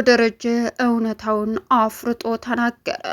ደረጀ እውነታውን አፍርጦ ተናገረ።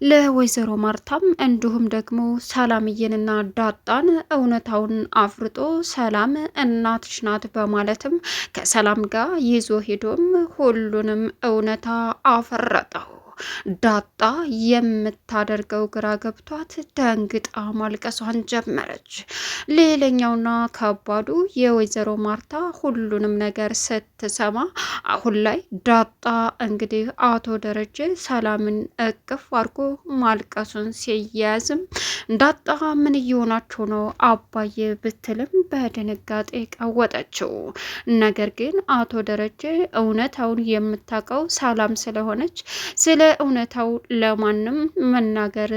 ለወይዘሮ ማርታም እንዲሁም ደግሞ ሰላምዬንና ዳጣን እውነታውን አፍርጦ ሰላም እናትሽ ናት በማለትም ከሰላም ጋር ይዞ ሄዶም ሁሉንም እውነታ አፈረጠው። ዳጣ የምታደርገው ግራ ገብቷት ደንግጣ ማልቀሷን ጀመረች። ሌላኛውና ከባዱ የወይዘሮ ማርታ ሁሉንም ነገር ስትሰማ አሁን ላይ ዳጣ እንግዲህ አቶ ደረጀ ሰላምን እቅፍ አድርጎ ማልቀሱን ሲያያዝም ዳጣ ምን እየሆናችሁ ነው አባዬ ብትልም በድንጋጤ ቀወጠችው። ነገር ግን አቶ ደረጀ እውነታውን የምታውቀው ሰላም ስለሆነች ስለ እውነታው ለማንም መናገር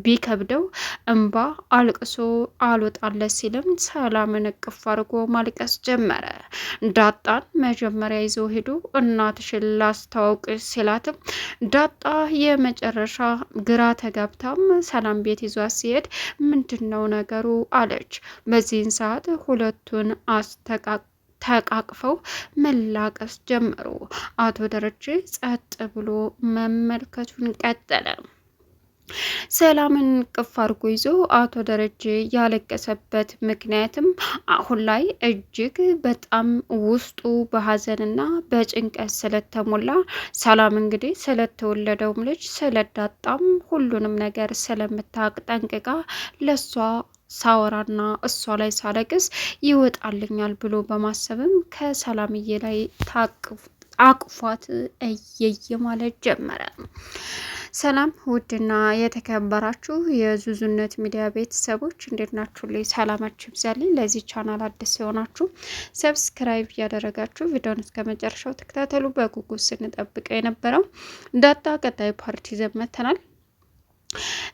ቢከብደው እንባ አልቅሶ አልወጣለት ሲልም ሰላምን እቅፍ አድርጎ ማልቀስ ጀመረ። ዳጣን መጀመሪያ ይዞ ሄዱ እናትሽን ላስተዋውቅ ሲላትም ዳጣ የመጨረሻ ግራ ተጋብታም ሰላም ቤት ይዟ ሲሄድ ምንድነው ነገሩ አለች። በዚህን ሰዓት ሁለቱን ተቃቅፈው መላቀስ ጀመሩ። አቶ ደረጀ ጸጥ ብሎ መመልከቱን ቀጠለ። ሰላምን ቅፍ አድርጎ ይዞ አቶ ደረጀ ያለቀሰበት ምክንያትም አሁን ላይ እጅግ በጣም ውስጡ በሀዘንና በጭንቀት ስለተሞላ ሰላም እንግዲህ ስለተወለደውም ልጅ ስለዳጣም ሁሉንም ነገር ስለምታውቅ ጠንቅቃ ለሷ ሳወራና እሷ ላይ ሳለቅስ ይወጣልኛል ብሎ በማሰብም ከሰላምዬ ላይ አቅፏት እየየ ማለት ጀመረ። ሰላም ውድና የተከበራችሁ የዙዙነት ሚዲያ ቤተሰቦች እንዴት ናችሁ? ላይ ሰላማችሁ ይብዛልኝ። ለዚህ ቻናል አዲስ የሆናችሁ ሰብስክራይብ እያደረጋችሁ ቪዲዮን እስከ መጨረሻው ተከታተሉ። በጉጉት ስንጠብቀው የነበረው ዳጣ ቀጣይ ፓርቲ ዘመተናል።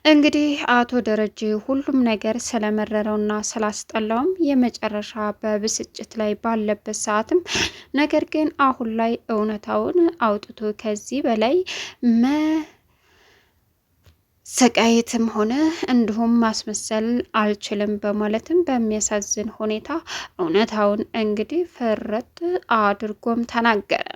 እንግዲህ አቶ ደረጀ ሁሉም ነገር ስለመረረውና ስላስጠላውም የመጨረሻ በብስጭት ላይ ባለበት ሰዓትም ነገር ግን አሁን ላይ እውነታውን አውጥቶ ከዚህ በላይ ሰቃየትም ሆነ እንዲሁም ማስመሰል አልችልም በማለትም በሚያሳዝን ሁኔታ እውነታውን እንግዲህ ፍርጥ አድርጎም ተናገረ።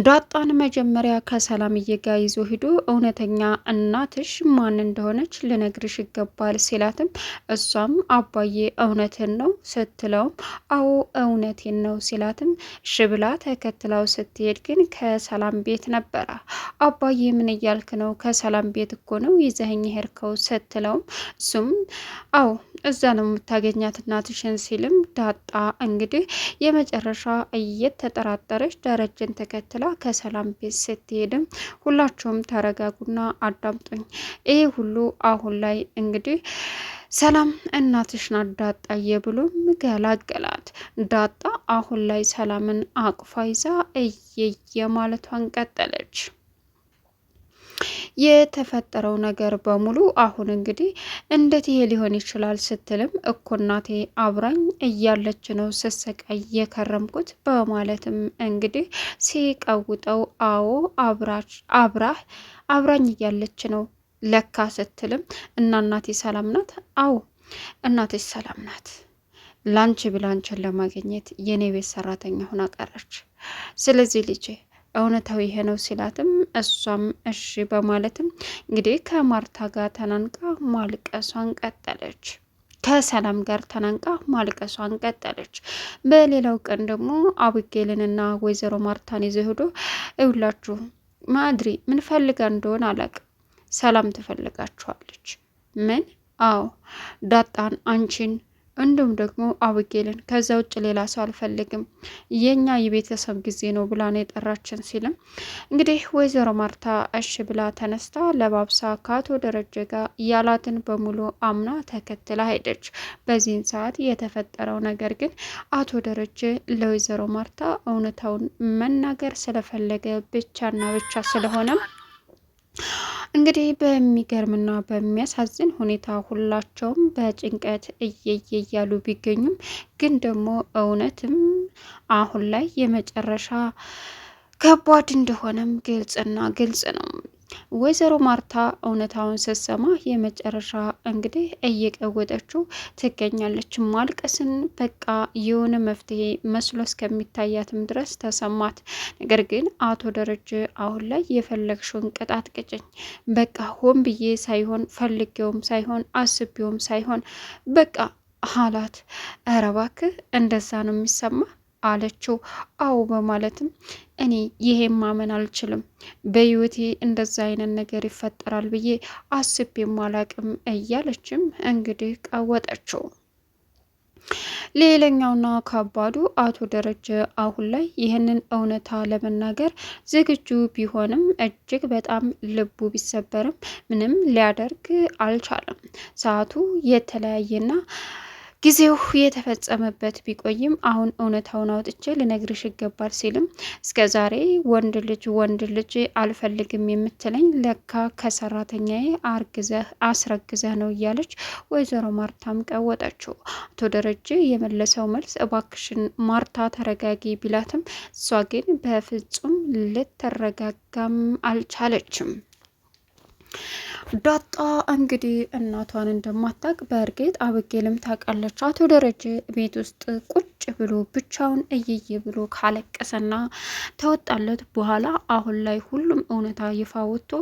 ዳጣን መጀመሪያ ከሰላምዬ ጋር ይዞ ሂዶ እውነተኛ እናትሽ ማን እንደሆነች ልነግርሽ ይገባል ሲላትም እሷም አባዬ እውነትን ነው ስትለውም አዎ እውነቴን ነው ሲላትም እሺ ብላ ተከትለው ስትሄድ ግን ከሰላም ቤት ነበረ። አባዬ ምን እያልክ ነው? ከሰላም ቤት እኮ ነው ይዘኸኝ ሄድከው ስትለውም እሱም አዎ እዛ ነው የምታገኛት እናትሽን ሲልም ዳጣ እንግዲህ የመጨረሻ እየተጠራጠረች ደረጀን ተከትላ ከሰላም ቤት ስትሄድም ሁላችሁም ተረጋጉና አዳምጡኝ። ይህ ሁሉ አሁን ላይ እንግዲህ ሰላም እናትሽ ናት ዳጣዬ ብሎም ገላገላት። ዳጣ አሁን ላይ ሰላምን አቅፋ ይዛ እየየ ማለቷን ቀጠለች። የተፈጠረው ነገር በሙሉ አሁን እንግዲህ እንዴት ይሄ ሊሆን ይችላል ስትልም እኮ እናቴ አብራኝ እያለች ነው ስሰቃይ የከረምኩት በማለትም እንግዲህ ሲቀውጠው አዎ አብራኝ እያለች ነው ለካ ስትልም እና እናቴ ሰላም ናት? አዎ እናቴ ሰላም ናት። ላንቺ ብላ አንቺን ለማግኘት የኔ ቤት ሰራተኛ ሆና ቀረች። ስለዚህ ልጄ እውነታው ይሄ ነው ሲላትም እሷም እሺ በማለትም እንግዲህ ከማርታ ጋር ተናንቃ ማልቀሷን ቀጠለች። ከሰላም ጋር ተናንቃ ማልቀሷን ቀጠለች። በሌላው ቀን ደግሞ አብጌልንና ወይዘሮ ማርታን ይዘው ሄዶ እውላችሁ ማድሪ ምን ፈልጋ እንደሆነ አላውቅም፣ ሰላም ትፈልጋችኋለች። ምን? አዎ ዳጣን፣ አንቺን እንዲሁም ደግሞ አብጌልን፣ ከዛ ውጭ ሌላ ሰው አልፈልግም፣ የኛ የቤተሰብ ጊዜ ነው ብላ ነው የጠራችን ሲልም እንግዲህ ወይዘሮ ማርታ እሺ ብላ ተነስታ ለባብሳ ከአቶ ደረጀ ጋር ያላትን በሙሉ አምና ተከትላ ሄደች። በዚህን ሰዓት የተፈጠረው ነገር ግን አቶ ደረጀ ለወይዘሮ ማርታ እውነታውን መናገር ስለፈለገ ብቻና ብቻ ስለሆነም እንግዲህ በሚገርምና በሚያሳዝን ሁኔታ ሁላቸውም በጭንቀት እየየ እያሉ ቢገኙም ግን ደግሞ እውነትም አሁን ላይ የመጨረሻ ከባድ እንደሆነም ግልጽና ግልጽ ነው። ወይዘሮ ማርታ እውነታውን ስትሰማ የመጨረሻ እንግዲህ እየቀወጠችው ትገኛለች። ማልቀስን በቃ የሆነ መፍትሄ መስሎ እስከሚታያትም ድረስ ተሰማት። ነገር ግን አቶ ደረጀ አሁን ላይ የፈለግሽውን ቅጣት ቅጭኝ፣ በቃ ሆን ብዬ ሳይሆን ፈልጌውም ሳይሆን አስቤውም ሳይሆን በቃ አላት። ኧረ እባክህ እንደዛ ነው የሚሰማ አለችው። አዎ በማለትም እኔ ይሄን ማመን አልችልም፣ በህይወቴ እንደዛ አይነት ነገር ይፈጠራል ብዬ አስቤም አላቅም እያለችም እንግዲህ ቀወጠችው። ሌላኛውና ከባዱ አቶ ደረጀ አሁን ላይ ይህንን እውነታ ለመናገር ዝግጁ ቢሆንም እጅግ በጣም ልቡ ቢሰበርም ምንም ሊያደርግ አልቻለም። ሰዓቱ የተለያየና ጊዜው የተፈጸመበት ቢቆይም አሁን እውነታውን አውጥቼ ልነግርሽ ይገባል ሲልም እስከ ዛሬ ወንድ ልጅ አልፈልግም የምትለኝ ለካ ከሰራተኛዬ አስረግዘህ ነው እያለች ወይዘሮ ማርታም ቀወጠችው። አቶ ደረጀ የመለሰው መልስ እባክሽን ማርታ ተረጋጊ ቢላትም እሷ ግን በፍጹም ልትረጋጋም አልቻለችም። ዳጣ እንግዲህ እናቷን እንደማታውቅ በእርግጥ አበጌልም ታውቃለች። አቶ ደረጀ ቤት ውስጥ ቁጭ ብሎ ብቻውን እይይ ብሎ ካለቀሰና ተወጣለት በኋላ አሁን ላይ ሁሉም እውነታ ይፋ ወጥቶ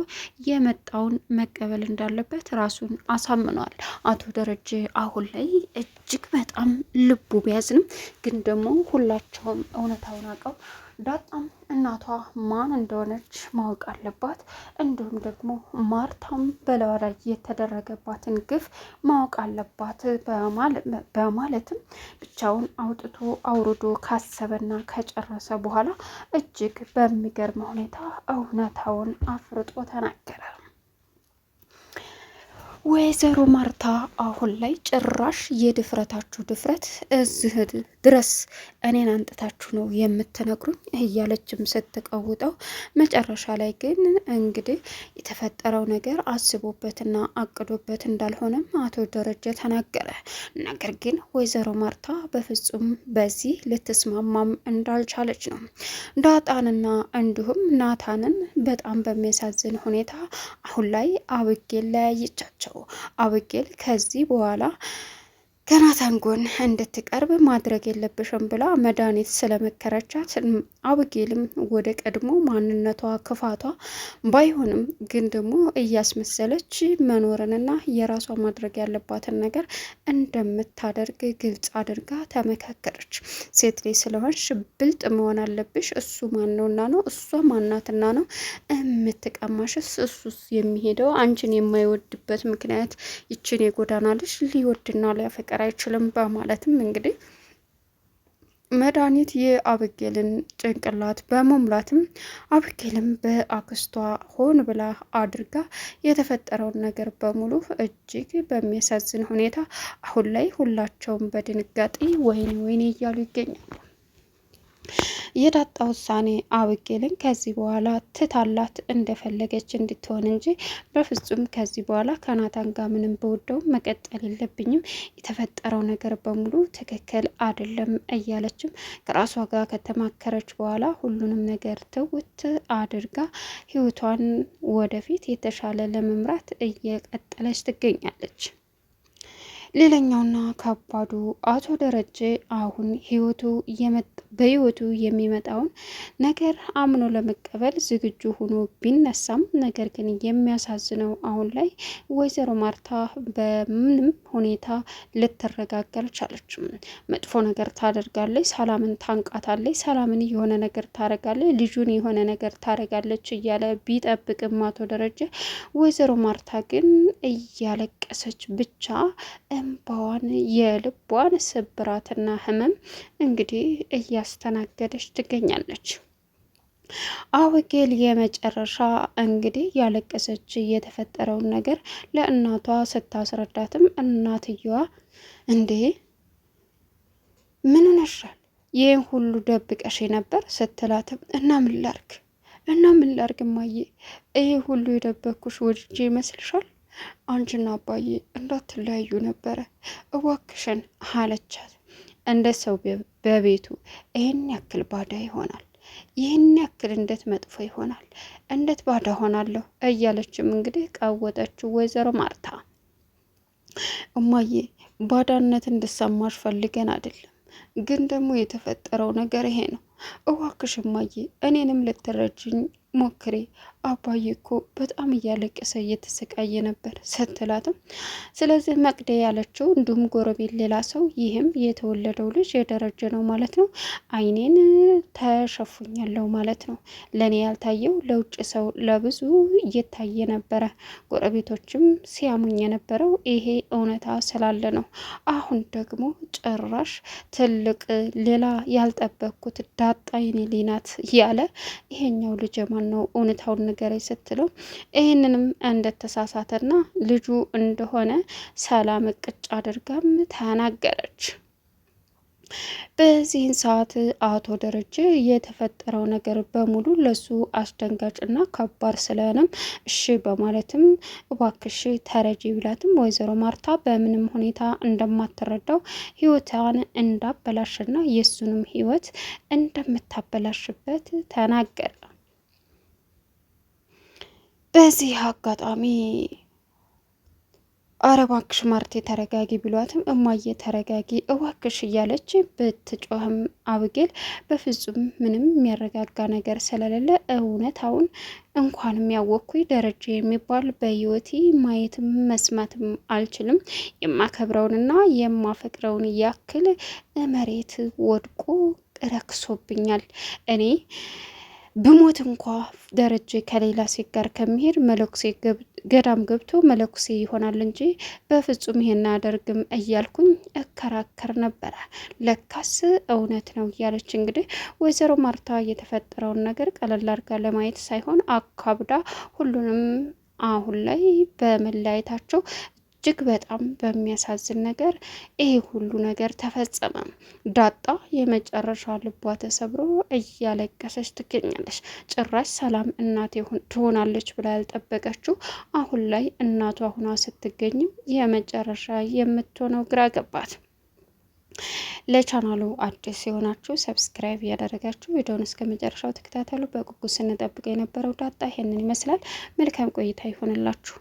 የመጣውን መቀበል እንዳለበት ራሱን አሳምኗል። አቶ ደረጀ አሁን ላይ እጅግ በጣም ልቡ ቢያዝንም ግን ደግሞ ሁላቸውም እውነታውን አውቀው ዳጣም እናቷ ማን እንደሆነች ማወቅ አለባት፣ እንዲሁም ደግሞ ማርታም በላዋ ላይ የተደረገባትን ግፍ ማወቅ አለባት በማለትም ብቻውን አውጥቶ አውርዶ ካሰበና ከጨረሰ በኋላ እጅግ በሚገርም ሁኔታ እውነታውን አፍርጦ ተናገረ። ወይዘሮ ማርታ አሁን ላይ ጭራሽ የድፍረታችሁ ድፍረት እዚህ ድረስ እኔን አንጥታችሁ ነው የምትነግሩኝ እያለችም ስትቀውጠው፣ መጨረሻ ላይ ግን እንግዲህ የተፈጠረው ነገር አስቦበትና አቅዶበት እንዳልሆነም አቶ ደረጀ ተናገረ። ነገር ግን ወይዘሮ ማርታ በፍጹም በዚህ ልትስማማም እንዳልቻለች ነው። ዳጣንና እንዲሁም ናታንን በጣም በሚያሳዝን ሁኔታ አሁን ላይ አብጌል ለያየቻቸው። አብጌል ከዚህ በኋላ ከናታን ጎን እንድትቀርብ ማድረግ የለብሽም ብላ መድኃኒት ስለመከረቻት አብጌልም ወደ ቀድሞ ማንነቷ ክፋቷ ባይሆንም ግን ደግሞ እያስመሰለች መኖርንና የራሷ ማድረግ ያለባትን ነገር እንደምታደርግ ግልጽ አድርጋ ተመካከረች። ሴት ላይ ስለሆንሽ ብልጥ መሆን አለብሽ። እሱ ማነውና ነው እሷ ማናትና ነው የምትቀማሽስ? እሱስ የሚሄደው አንቺን የማይወድበት ምክንያት ይችን የጎዳና ልጅ ሊወድና ሊያፈቅር አይችልም በማለትም እንግዲህ መድኃኒት የአብጌልን ጭንቅላት በመሙላትም አብጌልም በአክስቷ ሆን ብላ አድርጋ የተፈጠረውን ነገር በሙሉ እጅግ በሚያሳዝን ሁኔታ አሁን ላይ ሁላቸውም በድንጋጤ ወይኔ እያሉ ይገኛሉ። የዳጣ ውሳኔ አብጌልን ከዚህ በኋላ ትታላት እንደፈለገች እንድትሆን እንጂ በፍጹም ከዚህ በኋላ ከናታን ጋር ምንም በወደው መቀጠል የለብኝም፣ የተፈጠረው ነገር በሙሉ ትክክል አይደለም እያለችም ከራሷ ጋር ከተማከረች በኋላ ሁሉንም ነገር ትውት አድርጋ ህይወቷን ወደፊት የተሻለ ለመምራት እየቀጠለች ትገኛለች። ሌላኛውና ከባዱ አቶ ደረጀ አሁን በህይወቱ የሚመጣውን ነገር አምኖ ለመቀበል ዝግጁ ሆኖ ቢነሳም ነገር ግን የሚያሳዝነው አሁን ላይ ወይዘሮ ማርታ በምንም ሁኔታ ልትረጋጋ አልቻለችም። መጥፎ ነገር ታደርጋለች፣ ሰላምን ታንቃታለች፣ ሰላምን የሆነ ነገር ታረጋለች፣ ልጁን የሆነ ነገር ታረጋለች እያለ ቢጠብቅም አቶ ደረጀ ወይዘሮ ማርታ ግን እያለቀሰች ብቻ እንባዋን የልቧን ስብራትና ህመም እንግዲህ እያስተናገደች ትገኛለች። አብጌል የመጨረሻ እንግዲህ ያለቀሰች የተፈጠረውን ነገር ለእናቷ ስታስረዳትም እናትየዋ እንዴ ምን ሆነሻል? ይህን ሁሉ ደብቀሽ ነበር ስትላትም እና ምን ላርግ እማዬ፣ ይሄ ሁሉ የደበኩሽ ወድጄ ይመስልሻል? አንቺና አባዬ እንዳትለያዩ ነበረ እባክሽን አለቻት። እንደ ሰው በቤቱ ይህን ያክል ባዳ ይሆናል? ይህን ያክል እንዴት መጥፎ ይሆናል? እንዴት ባዳ ሆናለሁ? እያለችም እንግዲህ ቀወጠችው ወይዘሮ ማርታ። እማዬ ባዳነት እንድሰማሽ ፈልገን አይደለም፣ ግን ደግሞ የተፈጠረው ነገር ይሄ ነው። እባክሽ እማዬ እኔንም ልትረጅኝ ሞክሬ። አባዬ እኮ በጣም እያለቀሰ እየተሰቃየ ነበር ስትላትም፣ ስለዚህ መቅደ ያለችው እንዲሁም ጎረቤት ሌላ ሰው ይህም የተወለደው ልጅ የደረጀ ነው ማለት ነው። አይኔን ተሸፉኛለሁ ማለት ነው። ለእኔ ያልታየው ለውጭ ሰው ለብዙ እየታየ ነበረ። ጎረቤቶችም ሲያሙኝ የነበረው ይሄ እውነታ ስላለ ነው። አሁን ደግሞ ጭራሽ ትልቅ ሌላ ያልጠበቅኩት ዳጣ የኔ ሊናት ያለ ይሄኛው ልጅ ማን ነው እውነታውን ንገረኝ ስትለው ይህንንም እንደተሳሳተና ልጁ እንደሆነ ሰላም እቅጭ አድርጋም ተናገረች። በዚህን ሰዓት አቶ ደረጀ የተፈጠረው ነገር በሙሉ ለሱ አስደንጋጭና ከባድ ስለሆነም እሺ በማለትም እባክሽ ተረጂ ቢላትም ወይዘሮ ማርታ በምንም ሁኔታ እንደማትረዳው ህይወቷን እንዳበላሽና የሱንም ህይወት እንደምታበላሽበት ተናገረ። በዚህ አጋጣሚ አረ እባክሽ ማርቴ ተረጋጊ ብሏትም እማዬ ተረጋጊ እባክሽ እያለች ብትጮህም አብጌል በፍጹም ምንም የሚያረጋጋ ነገር ስለሌለ እውነታውን እንኳንም ያወቅኩኝ ደረጃ የሚባል በህይወቴ ማየትም መስማትም አልችልም። የማከብረውንና የማፈቅረውን ያክል መሬት ወድቆ ረክሶብኛል። እኔ ብሞት እንኳ ደረጀ ከሌላ ሴት ጋር ከሚሄድ መለኩሴ ገዳም ገብቶ መለኩሴ ይሆናል እንጂ በፍጹም ይሄን አያደርግም እያልኩኝ እከራከር ነበረ። ለካስ እውነት ነው እያለች እንግዲህ ወይዘሮ ማርታ የተፈጠረውን ነገር ቀለል አድርጋ ለማየት ሳይሆን አካብዳ ሁሉንም አሁን ላይ በመለያየታቸው እጅግ በጣም በሚያሳዝን ነገር ይሄ ሁሉ ነገር ተፈጸመ። ዳጣ የመጨረሻ ልቧ ተሰብሮ እያለቀሰች ትገኛለች። ጭራሽ ሰላም እናቴ ትሆናለች ብላ ያልጠበቀችው አሁን ላይ እናቷ ሁና ስትገኝም የመጨረሻ የምትሆነው ግራ ገባት። ለቻናሉ አዲስ የሆናችሁ ሰብስክራይብ እያደረጋችሁ ቪዲዮውን እስከ መጨረሻው ተከታተሉ። በጉጉት ስንጠብቅ የነበረው ዳጣ ይሄንን ይመስላል። መልካም ቆይታ ይሆንላችሁ።